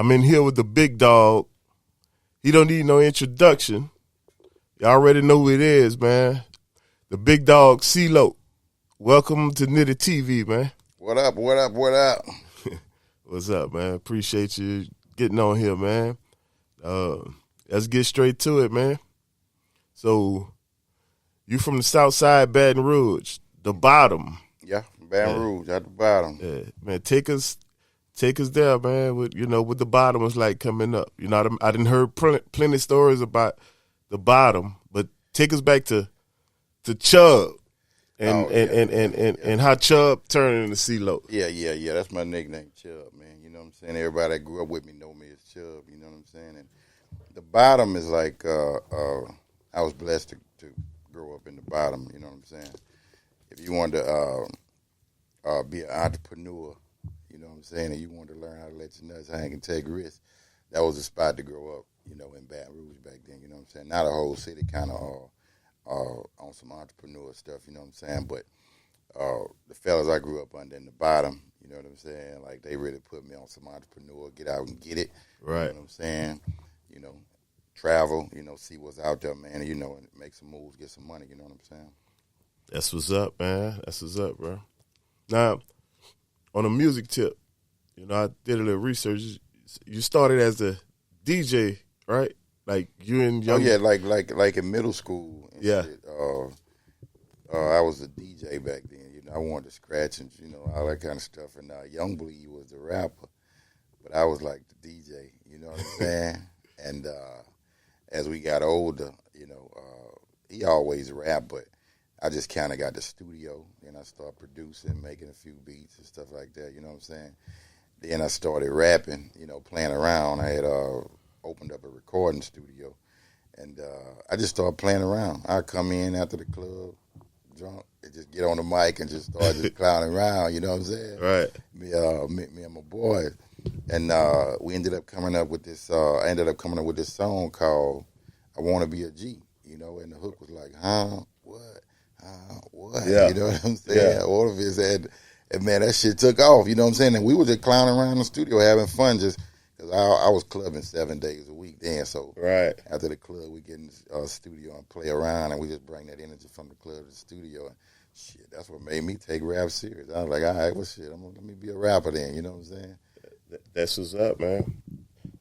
I'm in here with the big dog. He don't need no introduction. You already know who it is, man. The big dog, CeeLo. Welcome to NITTY TV, man. What up, what up, what up? What's up, man? Appreciate you getting on here, man. Let's get straight to it, man. So, you from the south side, Baton Rouge, the bottom. Yeah, Baton Rouge, at the bottom. Yeah, man, take us there, man. With what the bottom was like coming up. I didn't heard plenty stories about the bottom, but take us back to Chubb and how Chubb turned into CeeLo. Yeah. That's my nickname, Chubb, man. You know what I'm saying? Everybody that grew up with me know me as Chubb. You know what I'm saying? And the bottom is like I was blessed to grow up in the bottom. You know what I'm saying? If you wanted to be an entrepreneur, you know what I'm saying, and you wanted to learn how to let your nuts hang and take risks, that was the spot to grow up, in Baton Rouge back then, you know what I'm saying? Not a whole city, kind of on some entrepreneur stuff, you know what I'm saying? But the fellas I grew up under in the bottom, you know what I'm saying? Like, they really put me on some entrepreneur, get out and get it. Right. You know what I'm saying? Travel, see what's out there, man, and make some moves, get some money, you know what I'm saying? That's what's up, man. That's what's up, bro. Now, on a music tip, I did a little research. You started as a DJ, right? Like you and young. Oh yeah, like in middle school. And yeah. Shit. I was a DJ back then. I wanted to scratch and all that kind of stuff. And Young Bleed was the rapper, but I was like the DJ. You know what I'm saying? And as we got older, he always rapped, but I just kind of got the studio. Then I started producing, making a few beats and stuff like that. You know what I'm saying? Then I started rapping, playing around. I had opened up a recording studio, and I just started playing around. I'd come in after the club, drunk, and just get on the mic and just start just clowning around, you know what I'm saying? Right. Me and my boys. And we ended up coming up with this, I ended up coming up with this song called I Want to Be a G, and the hook was like, what? Yeah. You know what I'm saying? Yeah. All of it said, and man, that shit took off, you know what I'm saying? And we were just clowning around the studio having fun just because I was clubbing 7 days a week then. So right. After the club, we get in the studio and play around, and we just bring that energy from the club to the studio. And shit, that's what made me take rap serious. I was like, all right, well, shit, let me be a rapper then, you know what I'm saying? That's what's up, man.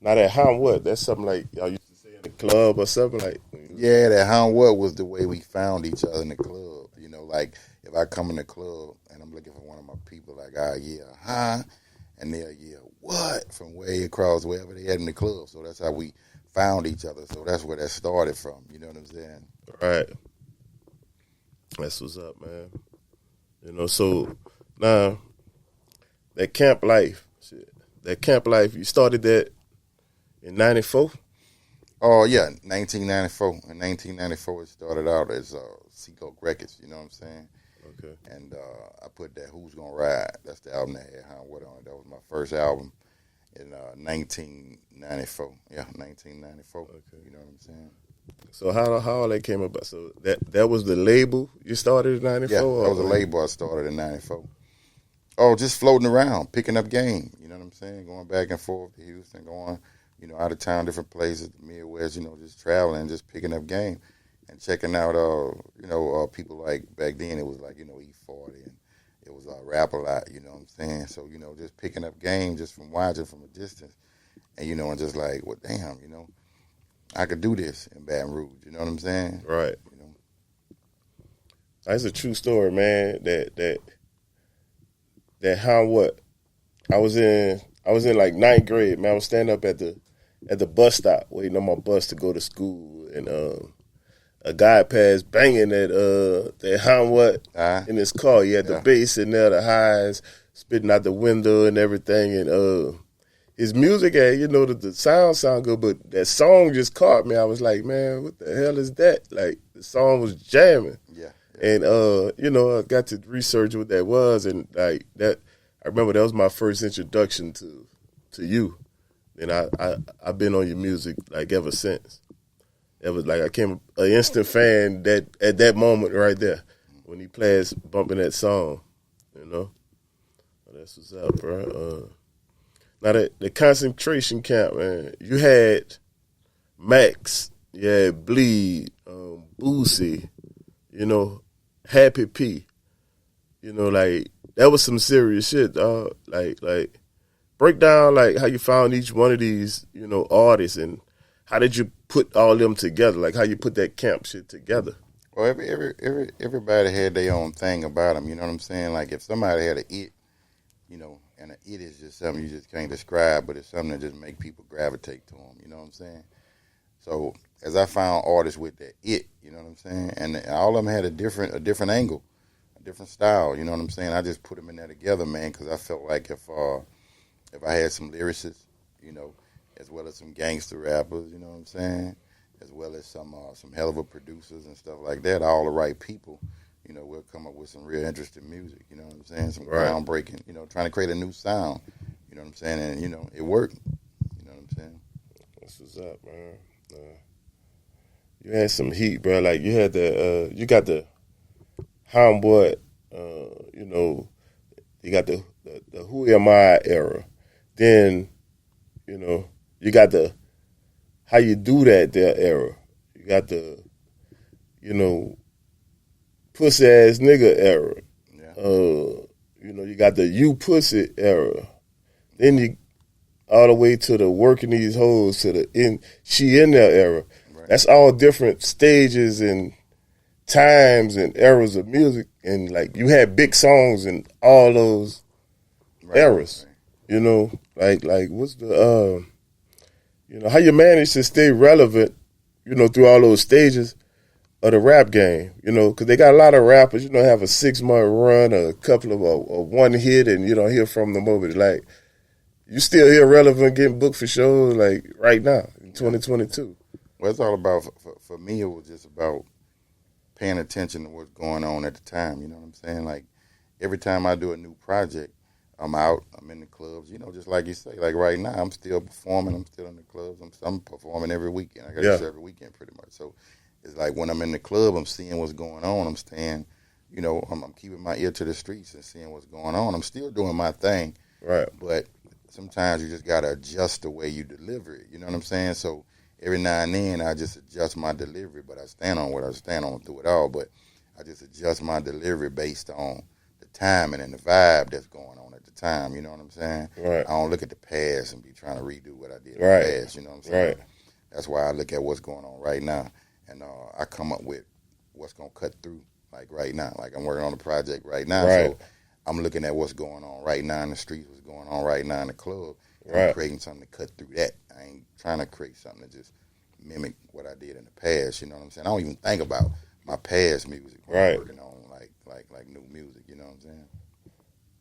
Now that how what? That's something like y'all used to say in the club or something like. Yeah, that how what was the way we found each other in the club. Like if I come in the club and I'm looking for one of my people, like, and they'll yell, what? From way across wherever they had in the club. So that's how we found each other. So that's where that started from. You know what I'm saying? Right. That's what's up, man. So now that camp life, you started that in 94? Oh, yeah, 1994. In 1994, it started out as cloc Records, you know what I'm saying? Okay. And I put that Who's Gonna Ride. That's the album that had How What on it. That was my first album in 1994. Yeah, 1994. Okay. You know what I'm saying? So how all that came about? So that was the label you started in 94? Yeah, that was a label I started in 94. Oh, just floating around, picking up game. You know what I'm saying? Going back and forth to Houston, going, out of town, different places, the Midwest, just traveling, just picking up game and checking out, people like back then it was like, E40 and it was Rap a Lot, you know what I'm saying? So, just picking up game just from watching from a distance and, and just like, well, damn, I could do this in Baton Rouge, you know what I'm saying? Right. That's a true story, man, that how what? I was in like ninth grade, man. I was standing up at the bus stop waiting on my bus to go to school, and a guy passed banging that how what in his car. He had the bass in there, the highs spitting out the window and everything, and his music had the sound good, but that song just caught me. I was like, man, what the hell is that? Like the song was jamming. Yeah. And I got to research what that was, and like that, I remember that was my first introduction to you, and I've been on your music like ever since. It was like I became an instant fan at that moment right there when he plays bumping that song, That's what's up, bro. Now the concentration camp, man, you had Max, you had Bleed, Boosie, you know, Happy P. You know, like that was some serious shit, dog. Like break down like how you found each one of these, you know, artists and how did you put all them together? Like how you put that camp shit together. Well, everybody had their own thing about them. You know what I'm saying? Like if somebody had an it, you know, and an it is just something you just can't describe, but it's something that just make people gravitate to them. You know what I'm saying? So as I found artists with that it, you know what I'm saying, and all of them had a different angle, a different style. You know what I'm saying? I just put them in there together, man, because I felt like if I had some lyricists, you know, as well as some gangster rappers, you know what I'm saying, as well as some hell of a producers and stuff like that, all the right people, you know, we'll come up with some real interesting music, you know what I'm saying, some groundbreaking, you know, trying to create a new sound, you know what I'm saying, and, you know, it worked, you know what I'm saying. That's what's up, man. You had some heat, bro. Like you had you got the Homeboy, you know, you got the Who Am I era. Then, you know, you got the How You Do That there era. You got the, you know, Pussy Ass Nigga era. Yeah. You know, you got the You Pussy era. Then you all the way to the Working These Hoes to the She In There era. Right. That's all different stages and times and eras of music. And like you had big songs in all those eras. Right. You know, like what's the you know, how you manage to stay relevant, you know, through all those stages of the rap game, you know, because they got a lot of rappers, you know, have a 6-month run, a couple of a one hit, and you don't hear from them over. Like, you still hear relevant getting booked for shows, like, right now, in 2022. Well, it's all about, for me, it was just about paying attention to what's going on at the time, you know what I'm saying? Like, every time I do a new project, I'm out, I'm in the clubs, you know, just like you say. Like right now, I'm still performing, I'm still in the clubs, I'm performing every weekend. I got this every weekend pretty much. So it's like when I'm in the club, I'm seeing what's going on. I'm staying, you know, I'm keeping my ear to the streets and seeing what's going on. I'm still doing my thing. Right. But sometimes you just got to adjust the way you deliver it. You know what I'm saying? So every now and then I just adjust my delivery, but I stand on what I stand on through it all. But I just adjust my delivery based on the timing and the vibe that's going on at the time. You know what I'm saying? Right. I don't look at the past and be trying to redo what I did in the past. You know what I'm saying? Right. That's why I look at what's going on right now. And I come up with what's going to cut through, like right now. Like I'm working on a project right now, so I'm looking at what's going on right now in the streets, what's going on right now in the club. I'm creating something to cut through that. I ain't trying to create something to just mimic what I did in the past, you know what I'm saying? I don't even think about my past music when I'm working on like new music, you know what I'm saying?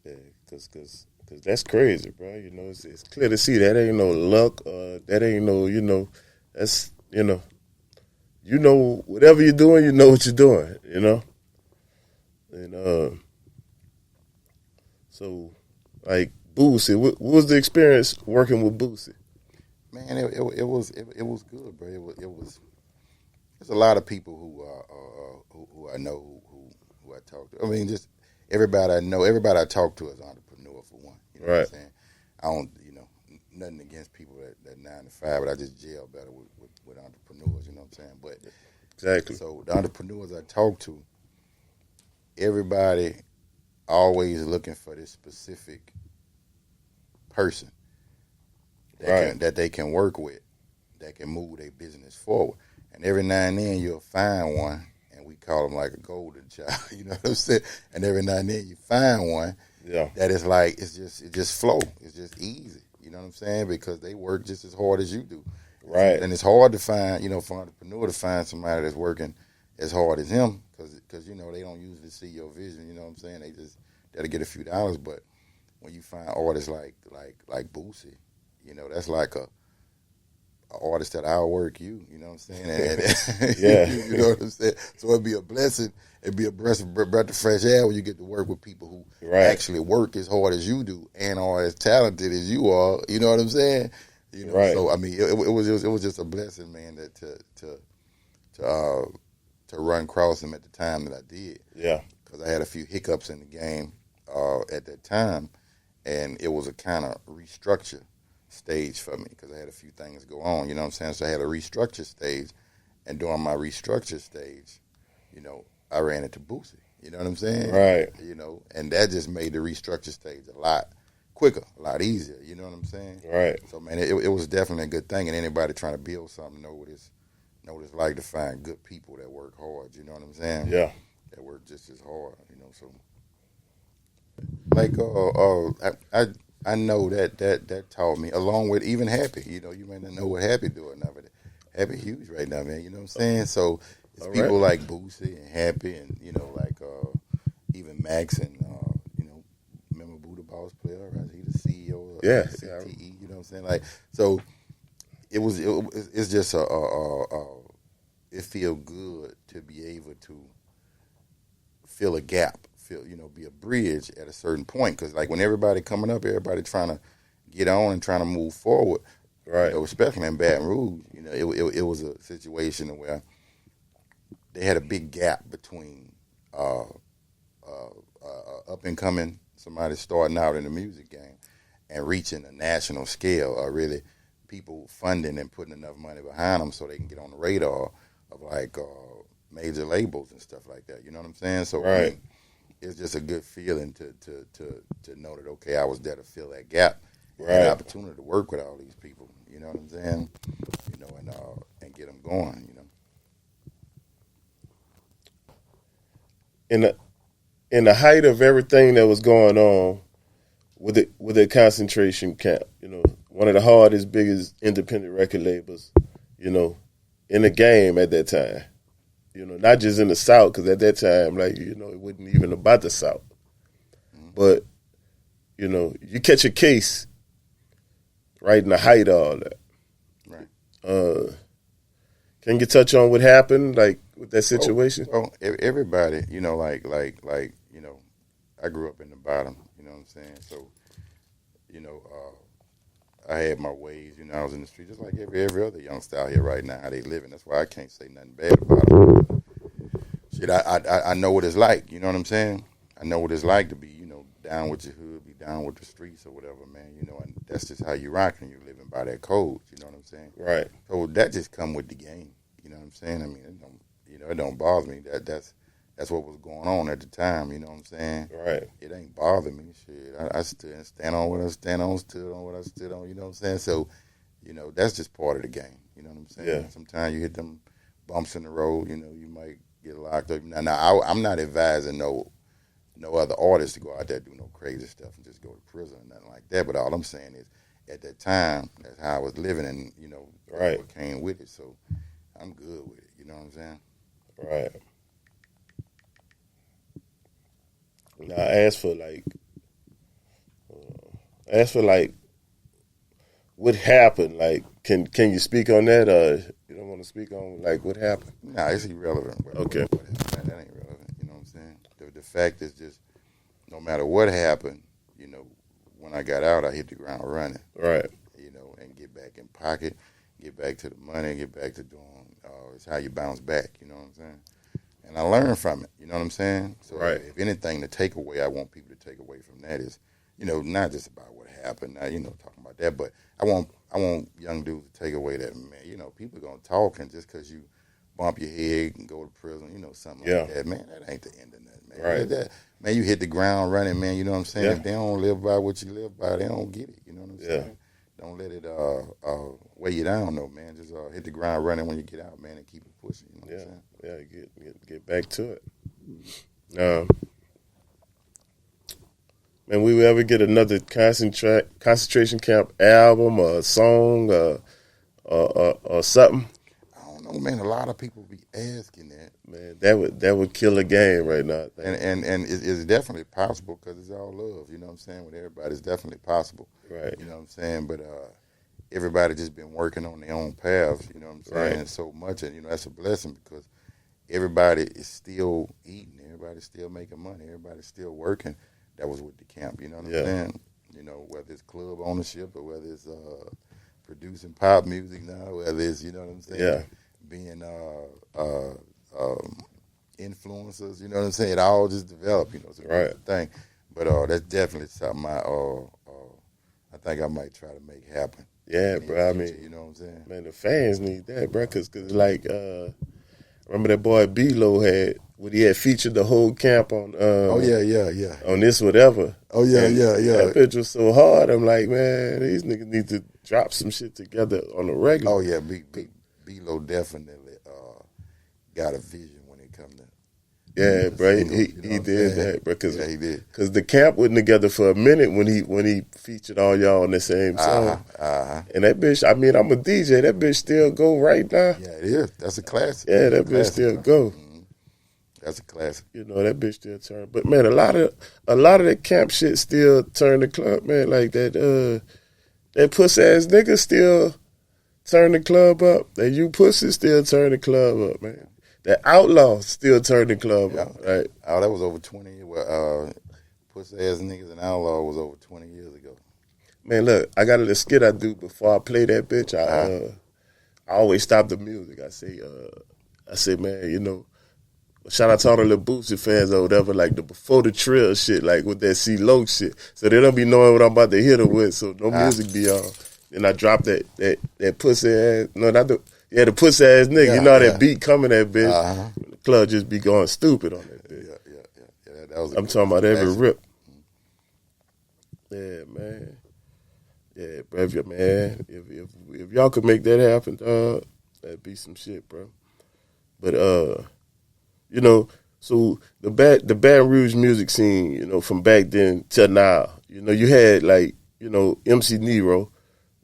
Yeah, because that's crazy, bro. You know, it's clear to see that ain't no luck, that ain't no, you know, that's, you know, whatever you're doing, you know what you're doing, you know? And so, like, Boosie, what was the experience working with Boosie? Man, it was good, bro. It was. There's a lot of people who I know who I talk to. I mean, just everybody I know, everybody I talk to is an entrepreneur for one. You know what I'm saying? I don't, you know, nothing against people that 9 to 5, but I just gel better with entrepreneurs. You know what I'm saying? But exactly. So the entrepreneurs I talk to, everybody always looking for this specific person that they can work with, that can move their business forward. And every now and then you'll find one, and we call them like a golden child, you know what I'm saying? And every now and then you find one that is like, it just flow. It's just easy, you know what I'm saying? Because they work just as hard as you do. Right. And it's hard to find, you know, for an entrepreneur to find somebody that's working as hard as him, because you know, they don't usually see your vision, you know what I'm saying? They just got to get a few dollars. But when you find artists like Boosie, you know, that's like a artist that outwork you, you know what I'm saying? And you know what I'm saying? So it'd be a blessing. It'd be a breath of fresh air when you get to work with people who actually work as hard as you do and are as talented as you are. You know what I'm saying? You know, so I mean, it was just a blessing, man, that to run across him at the time that I did. Yeah, because I had a few hiccups in the game at that time, and it was a kind of restructure stage for me because I had a few things go on. You know what I'm saying? So I had a restructure stage, and during my restructure stage, you know, I ran into Boosie. You know what I'm saying? Right. You know, and that just made the restructure stage a lot quicker, a lot easier. You know what I'm saying? Right. So man, it was definitely a good thing, and anybody trying to build something know what it's like to find good people that work hard. You know what I'm saying? Yeah. That work just as hard. You know, so like I know that taught me, along with even Happy. You know, you may not know what Happy doing now, but Happy huge right now, man. You know what I'm saying? So it's All people right. like Boosie and Happy, and you know, like even Max and you know, remember Buddha Boss player, right? He the CEO of Yeah. CTE. You know what I'm saying? Like, so it's just it feel good to be able to fill a gap, be a bridge at a certain point. Because like when everybody coming up, everybody trying to get on and trying to move forward. Right. You know, especially in Baton Rouge, you know, it was a situation where they had a big gap between up and coming somebody starting out in the music game and reaching a national scale, or really people funding and putting enough money behind them so they can get on the radar of like major labels and stuff like that. You know what I'm saying? So Right. I mean, it's just a good feeling to know that, okay, I was there to fill that gap. Right. Had an opportunity to work with all these people. You know what I'm saying? You know, and get them going. You know. In the height of everything that was going on with the concentration camp, you know, one of the hardest, biggest independent record labels, you know, in the game at that time. You know, not just in the South, because at that time, like, you know, it wasn't even about the South. Mm-hmm. But, you know, you catch a case right in the height of all that. Right. Can you touch on what happened, like, with that situation? Well, everybody, you know, like, you know, I grew up in the bottom, you know what I'm saying? So, you know, I had my ways, you know, I was in the street just like every other youngster out here right now, how they living. That's why I can't say nothing bad about them. Shit, I know what it's like, you know what I'm saying? I know what it's like to be, you know, down with your hood, be down with the streets or whatever, man, you know, and that's just how you rock and you're living by that code, you know what I'm saying? Right. So that just come with the game, you know what I'm saying? I mean, it don't bother me. That's what was going on at the time, you know what I'm saying? Right. It ain't bothering me. Shit, I stand on what I stand on, stood on what I stood on, you know what I'm saying? So, you know, that's just part of the game, you know what I'm saying? Yeah. Sometimes you hit them bumps in the road, you know, you might get locked up. Now I'm not advising no other artists to go out there do no crazy stuff and just go to prison or nothing like that. But all I'm saying is, at that time, that's how I was living, and you know, right, what came with it. So I'm good with it. You know what I'm saying? Right. Now, as for what happened, like, can you speak on that, or you don't want to speak on like what happened? Nah, it's irrelevant. Okay. What happened, that ain't relevant. You know what I'm saying? The fact is just, no matter what happened, you know, when I got out, I hit the ground running. Right. You know, and get back in pocket, get back to the money, get back to doing. It's how you bounce back. You know what I'm saying? And I learned from it. You know what I'm saying? So right. If anything, the takeaway I want people to take away from that is, you know, not just about what happened. Now, you know, talking about that, but I want young dudes to take away that, man, you know, people are gonna talk, and just because you bump your head and go to prison, you know, something like that, man, that ain't the end of nothing, man. Right. Man, you hit the ground running, man. You know what I'm saying? Yeah. If they don't live by what you live by, they don't get it. You know what I'm saying? Yeah. Don't let it weigh you down, though, man. Just hit the ground running when you get out, man, and keep it pushing. You know what I'm saying? Yeah. Get back to it. Man, we will ever get another concentration camp album or a song or something? I don't know, man. A lot of people be asking that. Man, that would kill a game right now. And it's definitely possible because it's all love. You know what I'm saying? With everybody, it's definitely possible. Right. You know what I'm saying? But everybody just been working on their own paths. You know what I'm saying? Right. So much, and you know that's a blessing because everybody is still eating. Everybody's still making money. Everybody's still working. That was with the camp. You know what I'm saying? You know, whether it's club ownership or whether it's producing pop music now, whether it's, you know what I'm saying? Being influencers, you know what I'm saying? It all just developed, you know, it's a thing. But that's definitely something I think I might try to make happen. Yeah, bro. I Future, mean, you know what I'm saying? man, the fans need that, bro. Cause like, remember that boy B-Lo had when he had featured the whole camp on. Oh yeah. On this whatever. Oh yeah. That bitch was so hard. I'm like, man, these niggas need to drop some shit together on the regular. Oh yeah, B-Lo definitely got a vision when it comes to. Yeah, bro, he did that, bro. Cause, he did. Cause the camp wasn't together for a minute when he featured all y'all on the same song. And that bitch, I mean, I'm a DJ. That bitch still go right now. Yeah, it is. That's a classic. Yeah, that bitch still go. Mm-hmm. That's a classic. You know, that bitch still turn. But man, a lot of that camp shit still turn the club, man. Like that pussy ass nigga still turn the club up. That you pussy still turn the club up, man. That outlaw still turn the club up, right? Oh, that was over 20 years. Well, pussy ass niggas and outlaw was over 20 years ago. Man, look, I got a little skit I do before I play that bitch. I always stop the music. I say, man, you know, shout out to all the little Boosie fans or whatever, like the before the trill shit, like with that CeeLo shit. So they don't be knowing what I'm about to hit them with, so no music be on. Then I drop that pussy ass, the pussy ass nigga. You know how that beat coming that bitch. The club just be going stupid on that bitch. Yeah. That was I'm talking about every rip. Yeah, man. Yeah, bro, if y'all could make that happen, dog, that'd be some shit, bro. But you know, so the Baton Rouge music scene, you know, from back then till now, you know, you had like, you know, MC Nero,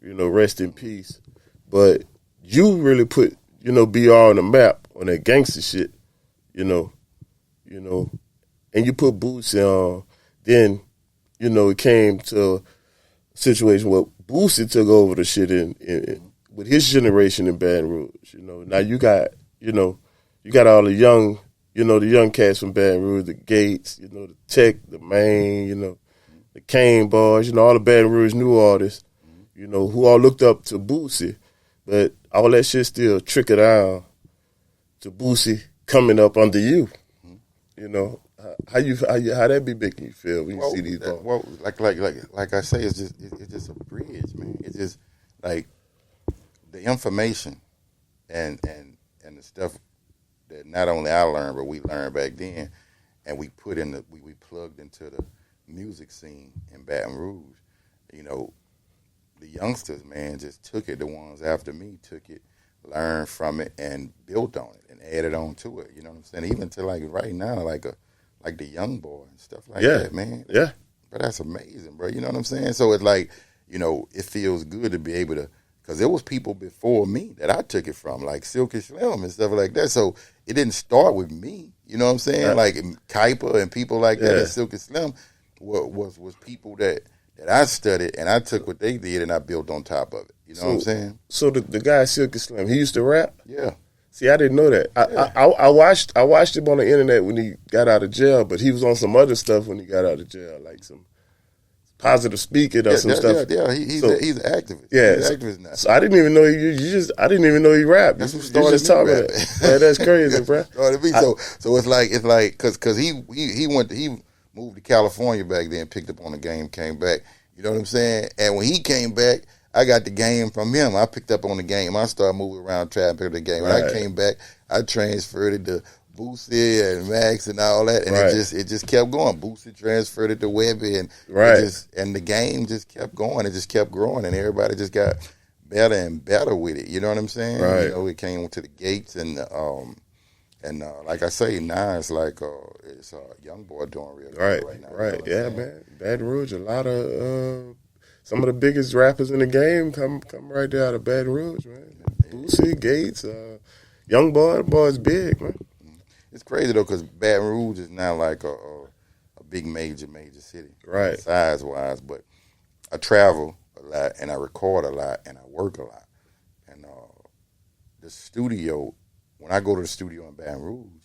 you know, rest in peace. But you really put, you know, BR on the map on that gangster shit, you know, and you put Boosie on. Then, you know, it came to a situation where Boosie took over the shit in with his generation in Baton Rouge. You know, now you got all the young, you know, the young cats from Baton Rouge, the Gates, you know, the Tech, the Maine, you know, the Kane Boys, you know, all the Baton Rouge new artists, you know, who all looked up to Boosie. But all that shit still trickle down to Boosie coming up under you. You know, how that be making you feel when you see these balls? Well, like I say, it's just a bridge, man. It's just like the information and the stuff that not only I learned, but we learned back then, and we put in we plugged into the music scene in Baton Rouge. You know, the youngsters, man, just took it. The ones after me took it, learned from it, and built on it and added on to it. You know what I'm saying? Even to like right now, like the young boy and stuff like that, man. Yeah. But that's amazing, bro. You know what I'm saying? So it's like, you know, it feels good to be able to, because there was people before me that I took it from, like Silky Slim and stuff like that. So it didn't start with me. You know what I'm saying? Yeah. Like Kuiper and people like that, and Silky Slim was people that I studied, and I took what they did and I built on top of it. You know what I'm saying? So the guy Silky Slim, he used to rap? Yeah. See, I didn't know that. I watched him on the internet when he got out of jail, but he was on some other stuff when he got out of jail, like some positive speaking or some stuff. Yeah, he's an activist. Yeah, he's an activist now. So I didn't even know I didn't even know he rapped. That's what you started just talking about it. Yeah, that's crazy, bro. So it's like because he moved to California back then, picked up on the game, came back. You know what I'm saying? And when he came back, I got the game from him. I picked up on the game. I started moving around trying to pick up the game. When I came back, I transferred it to Boosie and Max and all that, and it just kept going. Boosie transferred it to Webby, and and the game just kept going. It just kept growing, and everybody just got better and better with it. You know what I'm saying? Right. You know, it came to the Gates, and like I say, now it's like it's young boy doing real good right now. Right. Yeah, man. Baton Rouge, a lot of some of the biggest rappers in the game come right there out of Baton Rouge, man. Boosie, Gates, young boy, the boy's big, man. It's crazy though, because Baton Rouge is now like a big major city, right? Size wise, but I travel a lot and I record a lot and I work a lot, and the studio. When I go to the studio in Baton Rouge,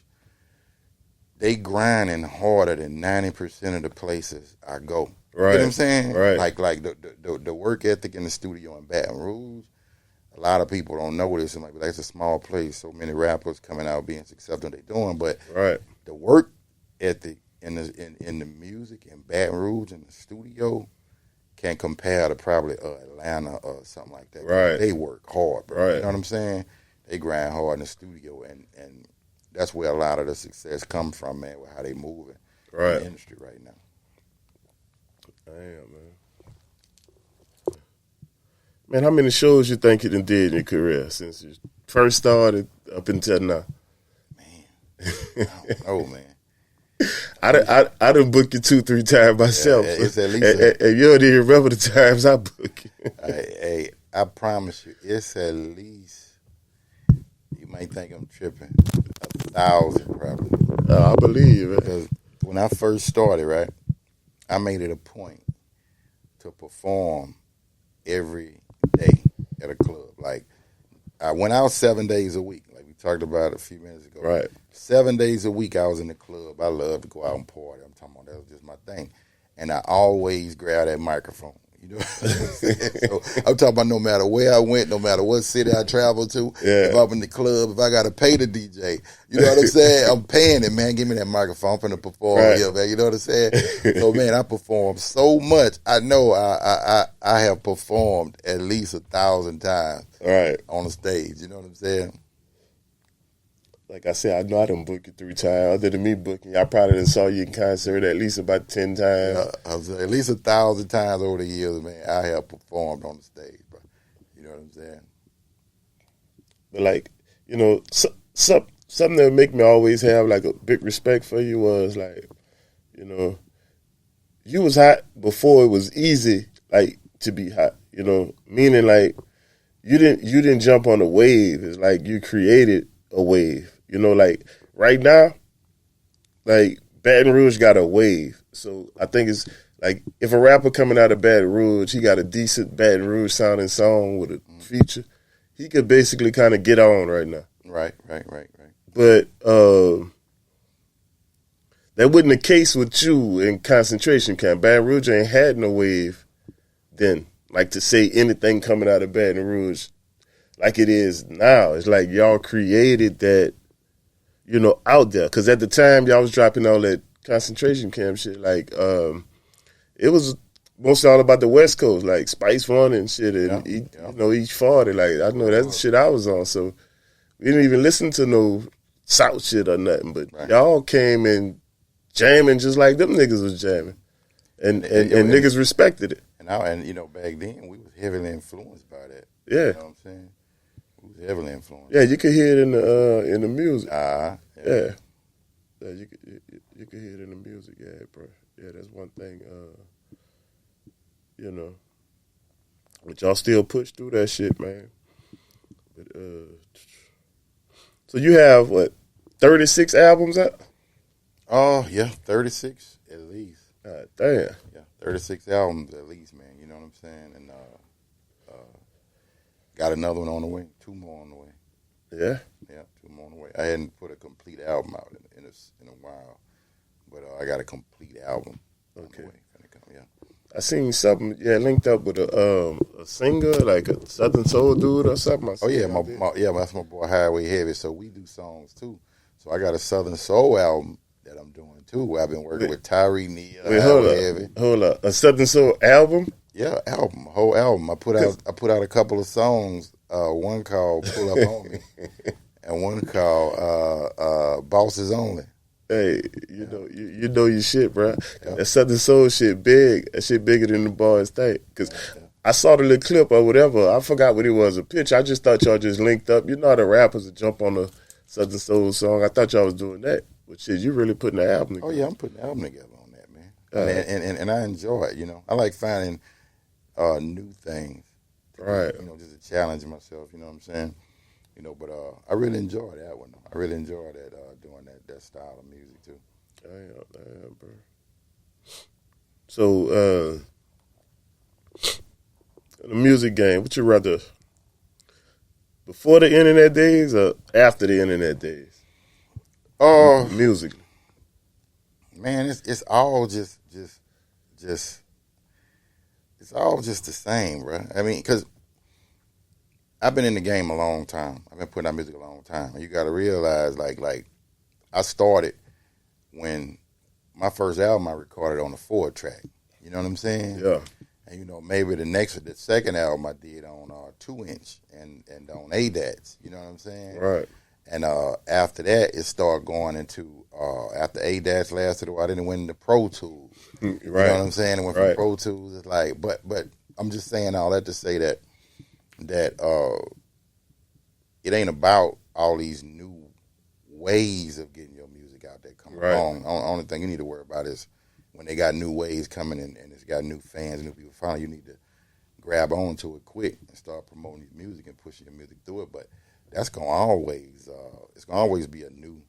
they grinding harder than 90% of the places I go. Right. You know what I'm saying? Right. Like the work ethic in the studio in Baton Rouge, a lot of people don't know this. Like, that's a small place. So many rappers coming out being successful in what they're doing. But the work ethic in the music in Baton Rouge in the studio can't compare to probably Atlanta or something like that. Right. They work hard, bro. Right. You know what I'm saying? They grind hard in the studio, and that's where a lot of the success comes from, man, with how they moving in the industry right now. Damn, man. Man, how many shows you think you done did in your career since you first started up until now? Man, I don't know, man. I done booked you 2-3 times myself. Yeah, it's at least and you don't even remember the times I booked you. Hey, I promise you, it's at least, you might think I'm tripping, 1,000 probably. I believe it. Because when I first started, right, I made it a point to perform every day at a club. Like, I went out 7 days a week, like we talked about a few minutes ago. Right. 7 days a week I was in the club. I love to go out and party. I'm talking about that was just my thing. And I always grab that microphone. You know what I'm saying? So I'm talking about no matter where I went, no matter what city I traveled to, if I'm in the club, if I got to pay the DJ, you know what I'm saying? I'm paying it, man. Give me that microphone. I'm finna perform here, man. You know what I'm saying? So, man, I performed so much. I know I have performed at least 1,000 times on the stage. You know what I'm saying? Like I said, I know I done booked you 3 times. Other than me booking you, I probably done saw you in concert at least about 10 times. I was at least 1,000 times over the years, man. I have performed on the stage, bro. You know what I'm saying? But like, you know, something that make me always have like a big respect for you was like, you know, you was hot before it was easy, like to be hot. You know, meaning like you didn't jump on a wave. It's like you created a wave. You know, like right now, like Baton Rouge got a wave. So I think it's like if a rapper coming out of Baton Rouge, he got a decent Baton Rouge sounding song with a feature, he could basically kind of get on right now. Right. But that wasn't the case with you in concentration camp. Baton Rouge ain't had no wave then. Like to say anything coming out of Baton Rouge like it is now. It's like y'all created that, you know, out there. Because at the time, y'all was dropping all that concentration camp shit. Like, it was mostly all about the West Coast, like Spice One and shit, and you know, each 40. Like, I know that's the shit I was on. So we didn't even listen to no South shit or nothing. But y'all came in jamming just like them niggas was jamming, and niggas respected it. And you know, back then we was heavily influenced by that. Yeah, you know what I'm saying? Heavily influenced. Yeah, you could hear it in the music. Yeah, you could hear it in the music. Yeah, bro. Yeah, that's one thing. You know, but y'all still push through that shit, man. But so you have what, 36 albums out? Oh yeah, 36 at least. God damn. Yeah, 36 albums at least, man. You know what I'm saying? And got another one on the way. 2 more on the way. Yeah? Yeah, 2 more on the way. I hadn't put a complete album out in a while, but I got a complete album on the way. Yeah. I seen something, linked up with a singer, like a Southern Soul dude or something. That's my boy Highway Heavy, so we do songs too. So I got a Southern Soul album that I'm doing too. I've been working with Tyree Neal, Heavy. Hold up. A Southern Soul album? Yeah, album, whole album. I put out a couple of songs. One called "Pull Up On Me," and one called "Bosses Only." Hey, you know your shit, bro. Yeah. That Southern Soul shit big. That shit bigger than the boys think. Cause I saw the little clip or whatever. I forgot what it was, a pitch. I just thought y'all just linked up. You know how the rappers that jump on the Southern Soul song. I thought y'all was doing that. But shit, you really putting the album together. Oh yeah, I'm putting the album together on that, man. And I enjoy it. You know, I like finding new things. Right. You know, just to challenge myself. You know what I'm saying? You know, but I really enjoy that one. I really enjoy that doing that style of music too. Damn, bro. So, the music game, what you rather, before the internet days or after the internet days? Musically. Man, it's all just it's all just the same, bro. I mean, because I've been in the game a long time. I've been putting out music a long time. And you got to realize, like I started when my first album I recorded on a 4-track. You know what I'm saying? Yeah. And maybe the second album I did on 2-inch and on ADATs. You know what I'm saying? Right. And after that, it started going into after ADATs lasted a while. Then it went into Pro Tools. Right. You know what I'm saying? It went from Pro Tools. It's like, but I'm just saying all that to say that it ain't about all these new ways of getting your music out there coming along. Only thing you need to worry about is when they got new ways coming and it's got new fans, new people following, you need to grab on to it quick and start promoting your music and pushing your music through it. But that's gonna always it's gonna always be a new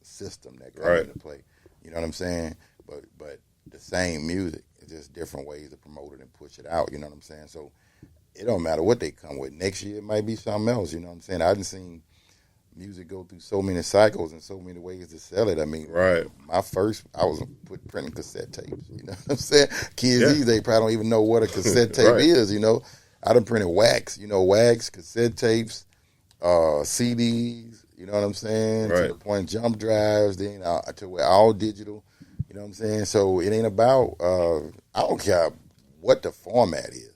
system that comes into play. You know what I'm saying? But the same music, it's just different ways to promote it and push it out. You know what I'm saying? So it don't matter what they come with. Next year it might be something else. You know what I'm saying? I done seen music go through so many cycles and so many ways to sell it. I mean, I was printing cassette tapes. You know what I'm saying? Kids these days probably don't even know what a cassette tape is. You know, I done printed wax. You know, wax, cassette tapes, CDs. You know what I'm saying? To the point, jump drives. Then to where all digital. You know what I'm saying? So it ain't about. I don't care what the format is.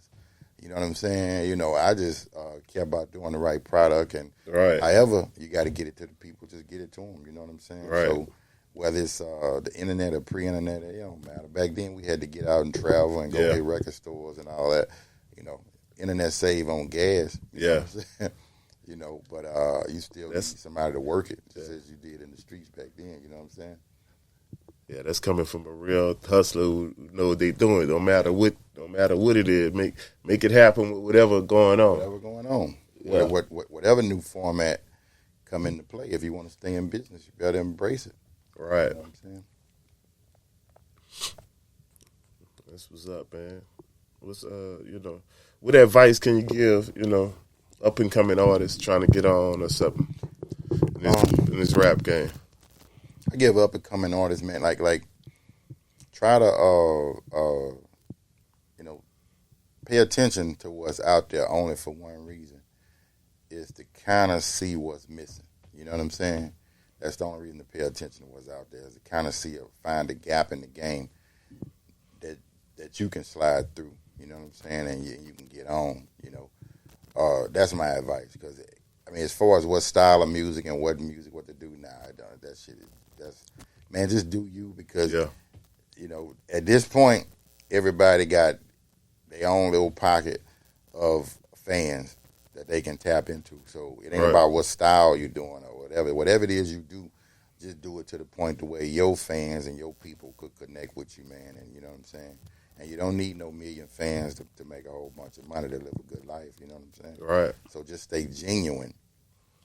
You know what I'm saying? You know, I just care about doing the right product, and however you got to get it to the people, just get it to them. You know what I'm saying? So whether it's the internet or pre-internet, it don't matter. Back then we had to get out and travel and go to record stores and all that. You know, internet save on gas. You know what I'm saying? You know, but you still need somebody to work it, just as you did in the streets back then. You know what I'm saying? Yeah, that's coming from a real hustler who know what they doing. Don't matter what it is. Make it happen with whatever going on. Whatever going on. Yeah. Whatever new format come into play. If you want to stay in business, you better embrace it. Right. You know what I'm saying? That's what's up, man. What's what advice can you give, up and coming artists trying to get on or something in this rap game? I give up and coming artists, man, like try to pay attention to what's out there only for one reason, is to kind of see what's missing. You know what I'm saying? That's the only reason to pay attention to what's out there, is to kind of see or find a gap in the game that you can slide through. You know what I'm saying? And you can get on. That's my advice. Because I mean, as far as what style of music and what to do, that shit is. Man, just do you, because at this point, everybody got their own little pocket of fans that they can tap into. So it ain't about what style you're doing or whatever. Whatever it is you do, just do it to the point to where your fans and your people could connect with you, man. And you know what I'm saying? And you don't need no million fans to make a whole bunch of money to live a good life. You know what I'm saying? Right. So just stay genuine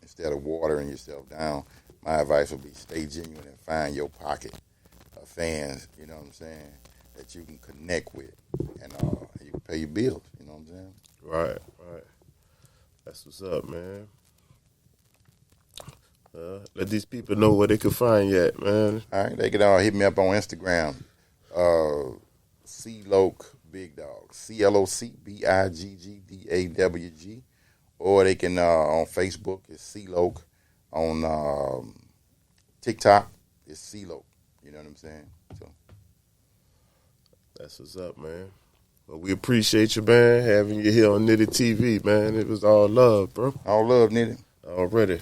instead of watering yourself down. My advice would be stay genuine and find your pocket of fans, you know what I'm saying, that you can connect with, and you can pay your bills, you know what I'm saying? Right. That's what's up, man. Let these people know where they can find you at, man. All right, they can hit me up on Instagram, cloc Big Dawg, CLOC BIGGDAWG, or they can on Facebook, it's cloc. On TikTok, it's CeeLo. You know what I'm saying? So that's what's up, man. Well, we appreciate you, man, having you here on NITTY TV, man. It was all love, bro. All love, NITTY. Already.